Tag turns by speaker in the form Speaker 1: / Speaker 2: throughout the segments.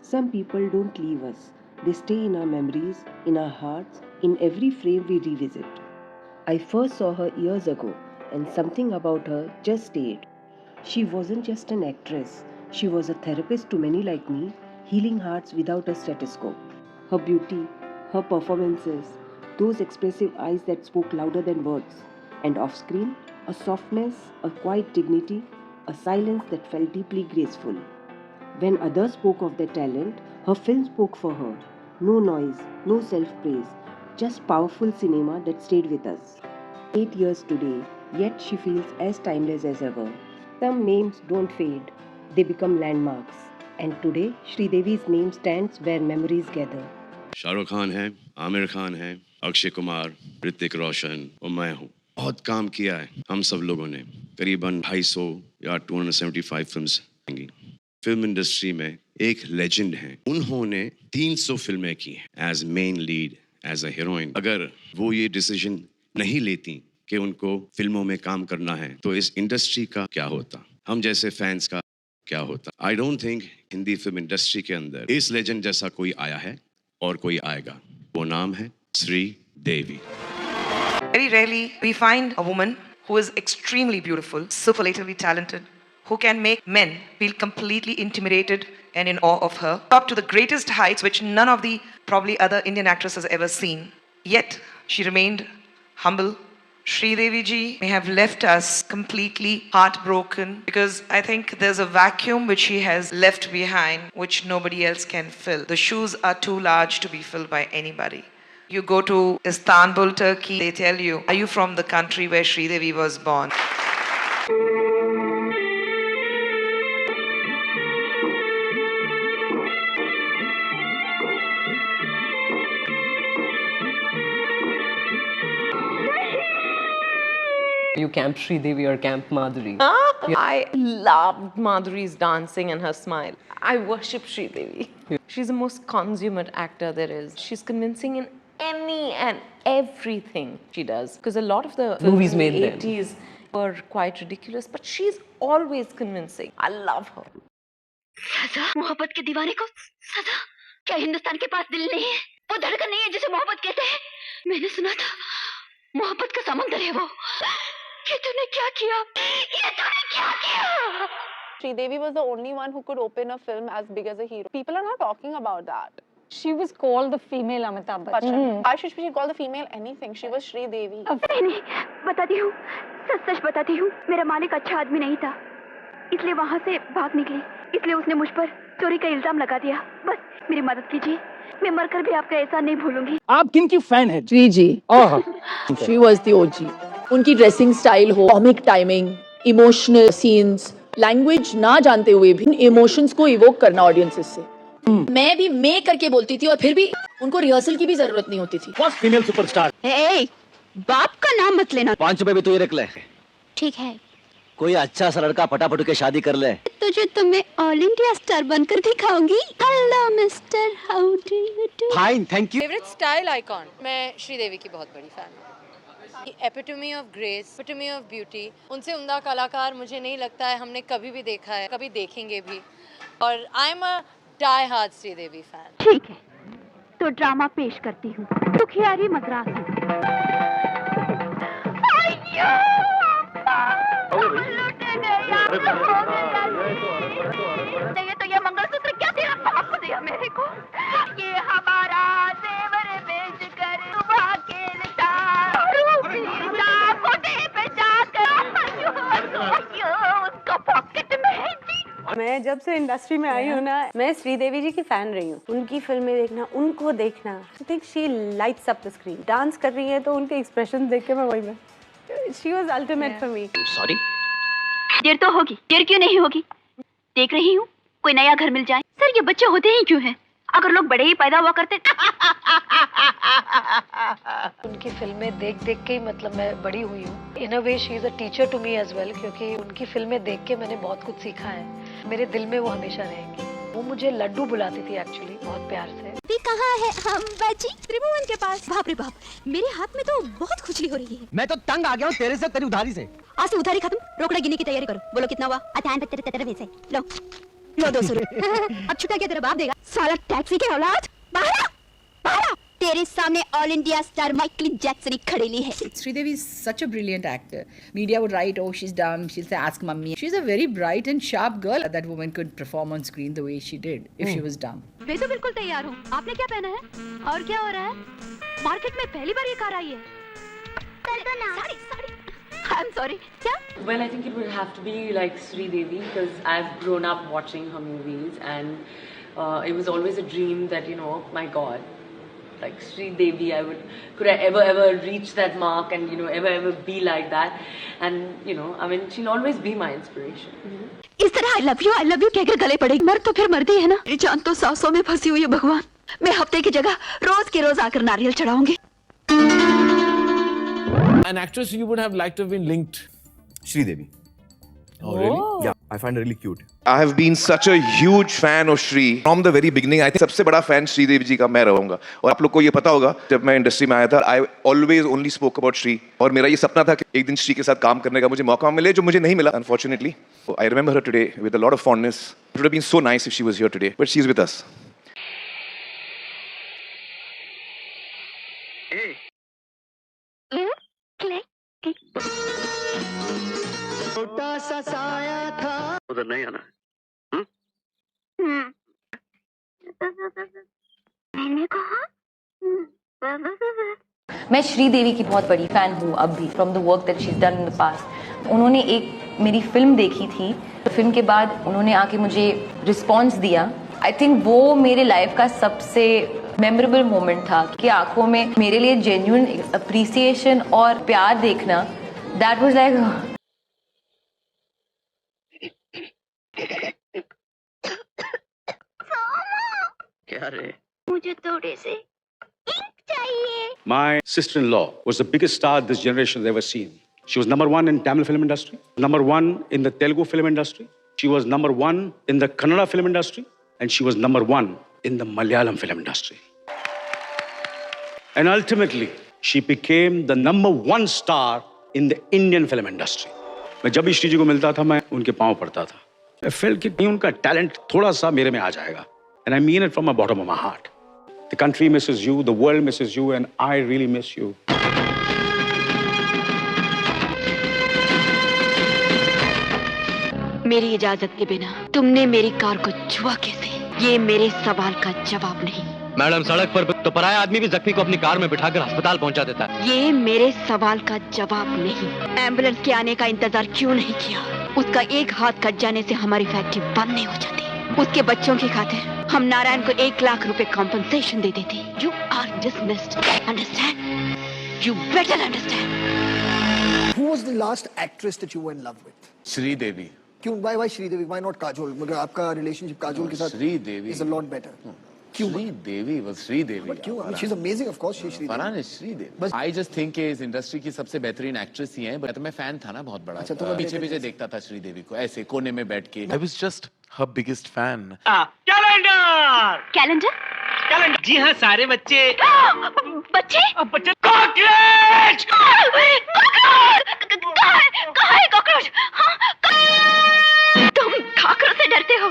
Speaker 1: Some people don't leave us. They stay in our memories, in our hearts, in every frame we revisit. I first saw her years ago, and something about her just stayed. She wasn't just an actress, she was a therapist to many like me, healing hearts without a stethoscope. Her beauty, her performances, those expressive eyes that spoke louder than words, and off screen, a softness, a quiet dignity, a silence that felt deeply graceful. When others spoke of their talent, her film spoke for her. No noise, no self praise, just powerful cinema that stayed with us. 8 years today, yet she feels as timeless as ever. Some names don't fade, they become landmarks. And today, Sridevi's name stands where memories gather.
Speaker 2: Shahrukh Khan है, आमिर खान है, अक्षय कुमार, ऋतिक रोशन और मैं हूँ। बहुत काम किया है हम सब लोगों ने, करीबन 250 या 275 फिल्म्स होंगी। फिल्म इंडस्ट्री में एक लेजेंड हैं। उन्होंने 300 फिल्में की हैं as main lead, as a heroine. अगर वो ये डिसीजन नहीं लेती कि उनको फिल्मों में काम करना है, तो इस इंडस्ट्री का क्या होता, हम जैसे फैंस का क्या होता। I don't think Hindi film industry के अंदर इस लेजेंड जैसा कोई आया है और कोई आएगा। वो नाम है श्री देवी।
Speaker 3: Very rarely we find a woman who is extremely beautiful, superlatively talented, who can make men feel completely intimidated and in awe of her, up to the greatest heights which none of the probably other Indian actress has ever seen. Yet she remained humble. Sri Devi ji may have left us completely heartbroken because I think there's a vacuum which she has left behind which nobody else can fill. The shoes are too large to be filled by anybody. You go to Istanbul, Turkey, they tell you, are you from the country where Sri Devi was born?
Speaker 4: You Camp Sridevi or Camp Madhuri?
Speaker 5: I loved Madhuri's dancing and her smile. I worship Sridevi. She's the most consummate actor there is. She's convincing in any and everything she does. Because a lot of the
Speaker 4: Movies
Speaker 5: films in
Speaker 4: made
Speaker 5: the
Speaker 4: them.
Speaker 5: 80s were quite ridiculous, but she's always convincing. I love her.
Speaker 6: सजा मोहब्बत के दीवाने को सजा क्या हिंदुस्तान के पास दिल नहीं है वो धड़कन नहीं है जिसे मोहब्बत कहते हैं मैंने सुना था मोहब्बत का समंदर है वो ये तूने क्या किया ये तूने क्या किया
Speaker 7: Sridevi was the only one who could open a film as big as a hero. People are not talking about that.
Speaker 8: She was called the female Amitabh Bachchan.
Speaker 7: Why should she call the female anything? She was Sridevi.
Speaker 6: नहीं बताती हूँ सच सच बताती हूँ मेरा मालिक अच्छा आदमी नहीं था इसलिए वहाँ से भाग निकली इसलिए उसने मुझ पर चोरी का इल्जाम लगा दिया बस मेरी मदद कीजिए मैं मरकर भी आपका एहसान नहीं भूलूंगी
Speaker 9: आप किन की फैन है?
Speaker 10: श्री जी शी वॉज द ओजी उनकी ड्रेसिंग स्टाइल हो comic timing emotional scenes language ना जानते हुए भी इमोशंस को इवोक करना ऑडियंसेस से मैं भी मैं करके बोलती थी और फिर भी उनको रिहर्सल की भी जरूरत नहीं होती थी
Speaker 9: फर्स्ट फीमेल सुपरस्टार।
Speaker 6: बाप का नाम मत लेना
Speaker 11: 5 रुपए भी तू ही रख ले।
Speaker 6: ठीक है
Speaker 11: कोई अच्छा सा लड़का फटाफट के शादी कर ले।
Speaker 6: तुझे तो मैं ऑल इंडिया स्टार बनकर दिखाऊंगी hello mister how do you do
Speaker 11: fine thank you.
Speaker 12: Favourite style icon मैं श्रीदेवी की बहुत बड़ी फैन हूँ। Epitome of grace, epitome of beauty, उनसे उम्दा कलाकार मुझे नहीं लगता है हमने कभी भी देखा है, कभी देखेंगे भी। और I am a die hard Sridevi fan.
Speaker 6: ठीक है तो ड्रामा पेश करती हूँ दुखियारी मद्रास तो ये मंगलसूत्र क्या तेरा बाप दिया मेरे को ये हमारा जेवर बेच कर सुबह खेलता पे जाकर उसको पॉकेट में
Speaker 8: मैं जब से इंडस्ट्री में आई हूँ ना मैं श्रीदेवी जी की फैन रही हूँ उनकी फिल्में देखना उनको देखना I think she lights up the screen dance कर रही है तो उनके एक्सप्रेशन देख के मैं वही में she was ultimate for me.
Speaker 11: Sorry
Speaker 6: देर तो होगी देर क्यों नहीं होगी देख रही हूँ कोई नया घर मिल जाए सर ये बच्चे होते ही क्यों हैं अगर लोग बड़े ही पैदा हुआ करते
Speaker 8: उनकी फिल्में देख देख के ही मतलब मैं बड़ी हुई हूँ in a way she is a teacher to me as well क्योंकि उनकी फिल्में देख के मैंने बहुत कुछ सीखा है मेरे दिल में वो हमेशा रहेंगी। वो मुझे लड्डू बुलाती थी एक्चुअली बहुत प्यार से।
Speaker 6: भी कहाँ है हम बाजी त्रिभुवन के पास बाप रे बाप मेरे हाथ में तो बहुत खुजली हो रही है
Speaker 11: मैं तो तंग आ गया हूँ तेरे से तेरी उधारी से।
Speaker 6: आज से उधारी खत्म रोकड़ा गिनने की तैयारी करो बोलो कितना हुआ अचान तेरे तेरे वैसे लो लो 200 रुपए। अब छुट्टा क्या तेरा बाप देगा? साला टैक्सी के औलाद, बाहर आ, बाहर आ। तेरे सामने all India star Michael Jackson की खड़ेली है।
Speaker 13: Sridevi is such a brilliant actor. Media would write, oh, she's dumb. She'll say, ask mummy. She's a very bright and sharp girl. That woman could perform on screen the way she did if she was dumb.
Speaker 6: मैं तो बिल्कुल तैयार हूँ। आपने क्या पहना है? और क्या हो रहा है? मार्केट में पहली बार ये कार आई है। साड़ी साड़ी। I'm sorry. क्या?
Speaker 4: Well, I think it would have to be like Sridevi because I've grown up watching her movies and it was always a dream that, you know, my God, like Sridevi, could I ever reach that mark and, you know, ever be like that. And, you know, I mean, she'll always be my inspiration.
Speaker 6: इस तरह I love you कहकर गले पड़ेगी। मर तो फिर मरती है ना। मेरी जान तो सांसों में फंसी हुई है भगवान। मैं हफ्ते की जगह रोज के रोज आकर नारियल चढ़ाऊंगी।
Speaker 14: An actress you would have liked to have been linked?
Speaker 15: Sridevi.
Speaker 14: Oh, really?
Speaker 15: Yeah, I find her really cute.
Speaker 16: I have been such a huge fan of Shri from the very beginning. I think सबसे बड़ा fan Sridevi जी का मैं रहूँगा। और आप लोग को ये पता होगा जब मैं इंडस्ट्री में आया था, I always only spoke about Shri. और मेरा ये सपना था कि एक दिन श्री के साथ काम करने का मुझे मौका मिले, जो मुझे नहीं मिला, unfortunately. So I remember her today with a lot of fondness. It would have been so nice if she was here today, but she's with us.
Speaker 11: छोटा सा साया था उधर नहीं आना।
Speaker 6: मैंने कहा
Speaker 5: मैं श्रीदेवी की बहुत बड़ी फैन हूँ अब भी, from the work that she is done in the past. उन्होंने एक मेरी फिल्म देखी थी, फिल्म के बाद उन्होंने आके मुझे रिस्पॉन्स दिया। आई थिंक वो मेरे लाइफ का सबसे मेमोरेबल मोमेंट था कि आंखों में मेरे लिए जेन्युइन अप्रिसिएशन और प्यार देखना, दैट वाज लाइक
Speaker 11: क्या रे?
Speaker 6: मुझे थोड़े से इंक चाहिए।
Speaker 17: My sister-in-law was the biggest star this generation has ever seen. She was number 1 in Tamil film industry, number 1 in the Telugu film industry. She was number 1 in the Kannada film industry, and she was number 1 in the Malayalam film industry. And ultimately, she became the number 1 star in the Indian film industry. मैं जब भी श्री जी को मिलता था, मैं उनके पांव पड़ता था। I felt कि कहीं उनका टैलेंट थोड़ा सा मेरे में आ जाएगा. And I mean it from the bottom of my heart. The country misses you, the world misses you, and I really miss you.
Speaker 6: मेरी इजाजत के बिना तुमने मेरी कार को छुआ कैसे? ये मेरे सवाल का जवाब नहीं।
Speaker 11: मैडम, सड़क पर तो पराया आदमी भी जख्मी को अपनी कार में बिठाकर अस्पताल पहुंचा देता है।
Speaker 6: ये मेरे सवाल का जवाब नहीं। एम्बुलेंस के आने का इंतजार क्यों नहीं किया? उसका एक हाथ कट जाने से हमारी फैक्ट्री बंद नहीं हो जाती। उसके बच्चों की खातिर हम नारायण को 1 लाख रुपए कॉम्पनसेशन दे देते। You are dismissed, understand? You better understand.
Speaker 18: Who was the last actress that you were in love with?
Speaker 14: Sridevi.
Speaker 18: क्यों? Why Sridevi? Why not Kajol? मगर आपका relationship Kajol के साथ
Speaker 14: Sridevi
Speaker 18: is a lot better.
Speaker 14: Sridevi was Sridevi.
Speaker 18: But क्यों? I mean, she's amazing, of course. She's Sridevi.
Speaker 14: Farhan is Sridevi. I just think कि इस industry की सबसे बेहतरीन एक्ट्रेस ही हैं। बट मैं फैन था ना बहुत बड़ा।
Speaker 18: अच्छा, तो
Speaker 14: पीछे पीछे देखता था श्रीदेवी को ऐसे कोने में बैठ के। I was just her biggest fan.
Speaker 11: Calendar
Speaker 6: calendar
Speaker 11: जी हाँ, सारे बच्चे
Speaker 6: बच्चे
Speaker 11: कॉकरोच
Speaker 6: कहाँ है कॉकरोच? तुम खाकर से डरते हो?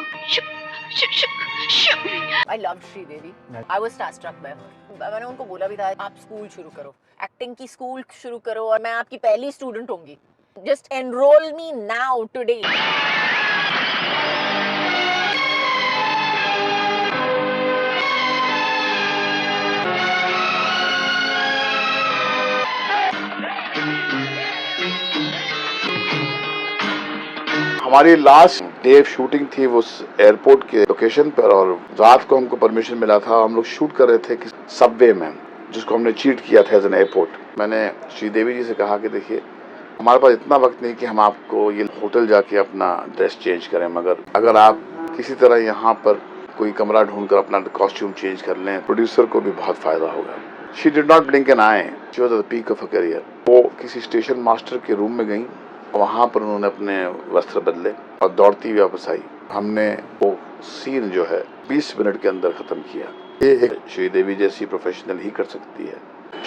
Speaker 10: I loved Sridevi. I was starstruck by her. मैंने उनको बोला भी था, आप स्कूल शुरू करो, एक्टिंग की स्कूल शुरू करो और मैं आपकी पहली स्टूडेंट होंगी. Just enroll me now today.
Speaker 19: हमारी लास्ट डे शूटिंग थी उस एयरपोर्ट के लोकेशन पर और रात को हमको परमिशन मिला था। हम लोग शूट कर रहे थे कि सबवे में, जिसको हमने चीट किया था एज एन एयरपोर्ट। मैंने श्रीदेवी जी से कहा कि देखिए, हमारे पास इतना वक्त नहीं कि हम आपको ये होटल जाके अपना ड्रेस चेंज करें, मगर अगर आप किसी तरह यहाँ पर कोई कमरा ढूंढकर अपना कॉस्ट्यूम चेंज कर लें, प्रोड्यूसर को भी बहुत फायदा होगा। She did not blink an eye, she was at the peak of her career. वो किसी स्टेशन मास्टर के रूम में गई, वहाँ पर उन्होंने अपने वस्त्र बदले और दौड़ती हुई वापस आई। हमने वो सीन जो है 20 मिनट के अंदर ख़त्म किया। ये एक श्रीदेवी जैसी प्रोफेशनल ही कर सकती है।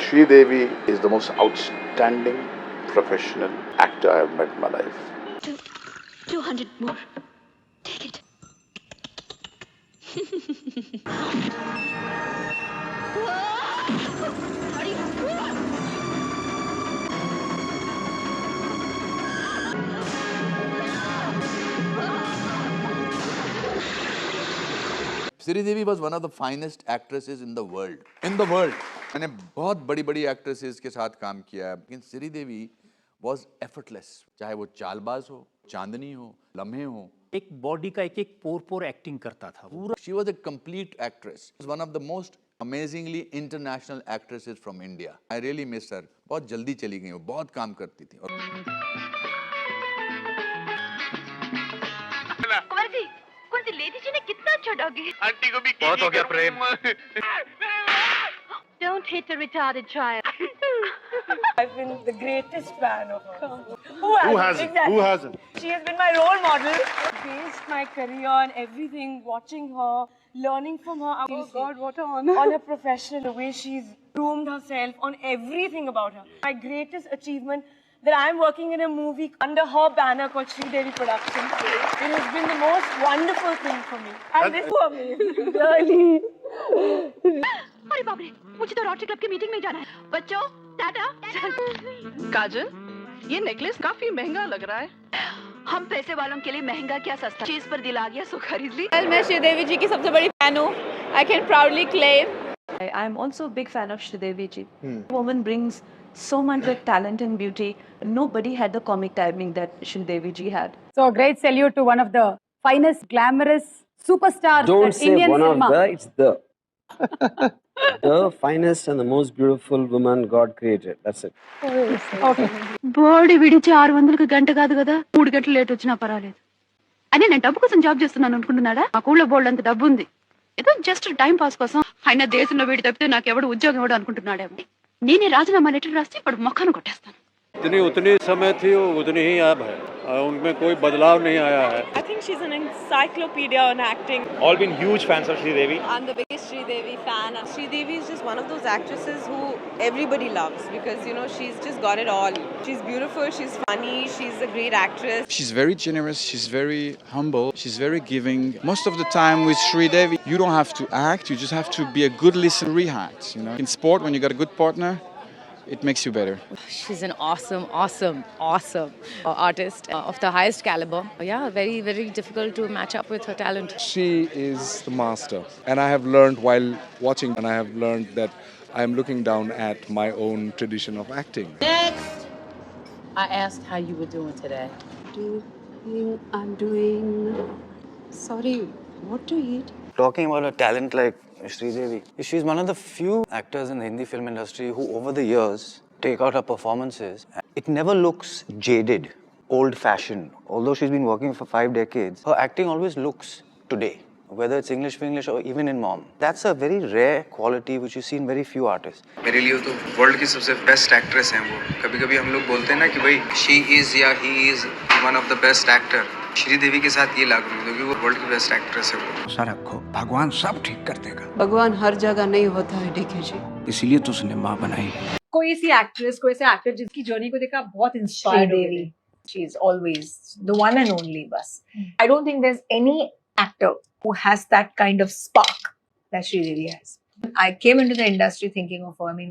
Speaker 19: Sridevi is the most outstanding professional actor I have met in my life.
Speaker 6: 200 more. Take it.
Speaker 20: Sridevi was one of the finest actresses in the world. In the world. मैंने बहुत बड़ी actresses के साथ काम किया है, लेकिन श्रीदेवी was effortless. चाहे वो चालबाज हो, चांदनी हो, लम्हे हो.
Speaker 9: एक बॉडी का एक पोर एक्टिंग करता था वो.
Speaker 20: She was a complete actress. She was one of the most amazingly international actresses from India. I really miss her. बहुत जल्दी चली गई वो, बहुत काम करती थी.
Speaker 6: कुंवर जी, लेडी जी ने कितना अच्छा डॉग है.
Speaker 11: आंटी को भी बहुत हो गया प्रेम.
Speaker 6: Don't hit a retarded child.
Speaker 21: I've been the greatest fan of her.
Speaker 11: Who hasn't?
Speaker 21: Exactly.
Speaker 11: Who hasn't?
Speaker 21: She has been my role model. Based my career on everything, watching her, learning from her. Oh God, what an honor. On her professional, the way she's groomed herself, on everything about her. My greatest achievement that I'm working in a movie under her banner called Sridevi Productions. It has been the most wonderful thing for me. And this for me, really.
Speaker 6: अरे बाप रे, मुझे तो rotary club की meeting में जाना है. बच्चों, टाटा.
Speaker 7: काजल, ये नेकलेस काफी महंगा लग रहा है.
Speaker 6: हम पैसे वालों के लिए महंगा क्या सस्ता. चीज पर दिल आ गया सो खरीद ली.
Speaker 5: मैं श्रीदेवी जी की सबसे बड़ी फैन हूँ. I can proudly claim.
Speaker 22: I'm also a big fan of Sridevi ji. Woman brings so much talent and beauty. Nobody had the comic timing that Sridevi ji had.
Speaker 23: So a great salute to one of the finest, glamorous superstars
Speaker 24: Don't
Speaker 23: in
Speaker 24: say
Speaker 23: Indian
Speaker 24: one
Speaker 23: cinema.
Speaker 24: of the, it's the. The finest and the most beautiful woman God created. That's it.
Speaker 23: Okay.
Speaker 6: Board విడిచి 600కి గంట కాదు కదా, 3 గంటలు late వచ్చినా పర్వాలేదు. అని నేను డబ్బు కోసం జాబ్ చేస్తున్నాను అనుకుంటున్నాడా? మా ఊళ్ళో బోల్డ్ అంత డబ్బు ఉంది. ఏదో జస్ట్ టైం పాస్ కోసం ఆయన దేశంలో వీడి తప్పితే నాకు ఎవడు ఉద్యోగం ఇవ్వడు అనుకుంటున్నాడేమో. నేనే రాజీనామా లెటర్ రాసి ఇప్పుడు మొక్కను కొట్టేస్తాను.
Speaker 17: उतनी समय थी वो उतनी ही अब है. उनमें कोई बदलाव नहीं आया है.
Speaker 21: I think she's an encyclopedia on acting.
Speaker 25: All been huge fans of Sridevi.
Speaker 12: I'm the biggest Sridevi fan. Sridevi is just one of those actresses who everybody loves because, you know, she's just got it all. She's beautiful, she's funny, she's a great actress.
Speaker 26: She's very generous, she's very humble, she's very giving. Most of the time with Sridevi, you don't have to act, you just have to be a good listener, react. You know, in sport, when you got a good partner, it makes you better.
Speaker 5: She's an awesome artist of the highest caliber. Yeah, very, very difficult to match up with her talent.
Speaker 27: She is the master. And I have learned while watching, and I have learned that I am looking down at my own tradition of acting.
Speaker 10: Next, I asked how you were doing today.
Speaker 28: I'm doing. Sorry, what to eat?
Speaker 29: Talking about a talent like Sridevi, she's one of the few actors in the Hindi film industry who over the years take out her performances. It never looks jaded, old-fashioned. Although she's been working for 5 decades, her acting always looks today, whether it's English for English or even in Mom. That's a very rare quality which you see in very few artists.
Speaker 30: मेरे लिए तो world की सबसे best actress हैं वो. कभी-कभी हम लोग बोलते हैं ना कि भाई she is या he is one of the best actor. Sridevi के साथ ये लागू है क्योंकि वो वर्ल्ड की बेस्ट एक्ट्रेस है वो.
Speaker 31: सर रखो, भगवान सब ठीक कर देगा.
Speaker 28: भगवान हर जगह नहीं होता है डीके जी.
Speaker 31: इसीलिए तो उसने माँ बनाई.
Speaker 8: कोई ऐसी एक्ट्रेस, कोई ऐसा एक्टर जिसकी जर्नी को देखा बहुत इंस्पायर्ड हुए. She is always the one and only बस. I don't think there's any actor who has that kind of spark that Sridevi has. I came into the industry thinking of her. I mean,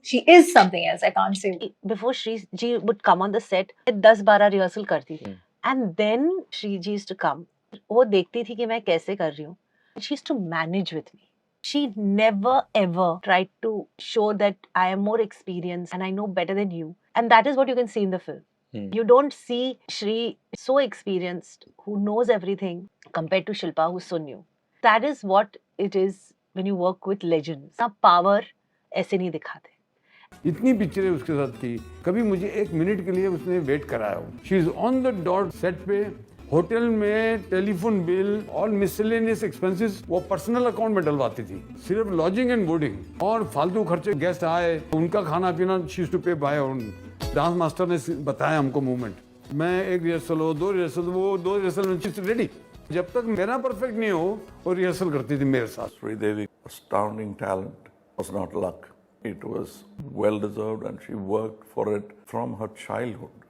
Speaker 8: she is something else. I can't say.
Speaker 22: Before Shri ji would come on the set, 10-12 rehearsal करती थी. And then Shri ji used to come. वो देखती थी कि मैं कैसे कर रही हूँ. She used to manage with me. She never ever tried to show that I am more experienced and I know better than you. And that is what you can see in the film. You don't see Shri so experienced, who knows everything, compared to Shilpa, who's so new. That is what it is when you work with legends. ना power ऐसे नहीं दिखाते.
Speaker 32: इतनी पिक्चरें उसके साथ थी, कभी मुझे 1 मिनट के लिए उसने वेट कराया. She is on the dot set पे. होटल में टेलीफोन बिल और मिसलेनियस एक्सपेंसेस वो पर्सनल अकाउंट में डलवाती थी. सिर्फ लॉजिंग एंड बोर्डिंग और फालतू खर्चे. गेस्ट आए, उनका खाना पीना शी यूज्ड टू पे बाय ओन. डांस मास्टर ने बताया हमको मूवमेंट. मैं 1 रिहर्सल हो, 2 रिहर्सल, वो 2 रिहर्सल में चीज रेडी. जब तक मेरा परफेक्ट नहीं हो वो रिहर्सल करती थी मेरे साथ.
Speaker 33: Sridevi, astounding talent, was not luck. It was well deserved and she worked for it from her childhood.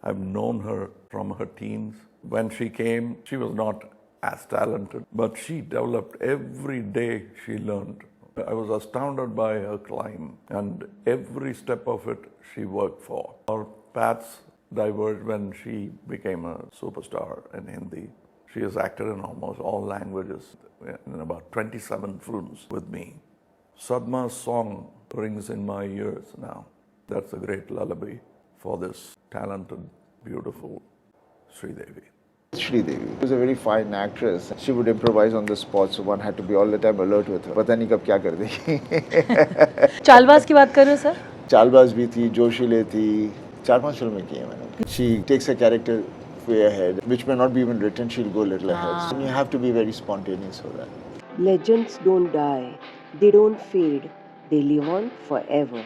Speaker 33: I've known her from her teens. When she came, she was not as talented, but she developed every day she learned. I was astounded by her climb, and every step of it she worked for. Our paths diverged when she became a superstar in Hindi. She has acted in almost all languages in about 27 films with me. Sadma's song rings in my ears now. That's a great lullaby for this talented, beautiful Sridevi.
Speaker 1: Sridevi was a very fine actress. She would improvise on the spot, so one had to be all the time alert with her. पता नहीं कब क्या कर देगी.
Speaker 8: चालबाज की बात कर रहे हो सर?
Speaker 1: चालबाज भी थी, जोशीले थी, 4-5 फिल्में की हैं मैंने. She takes a character way ahead, which may not be even written. She'll go a little ahead. And you have to be very spontaneous for that.
Speaker 2: Legends don't die, they don't fade, they live on forever.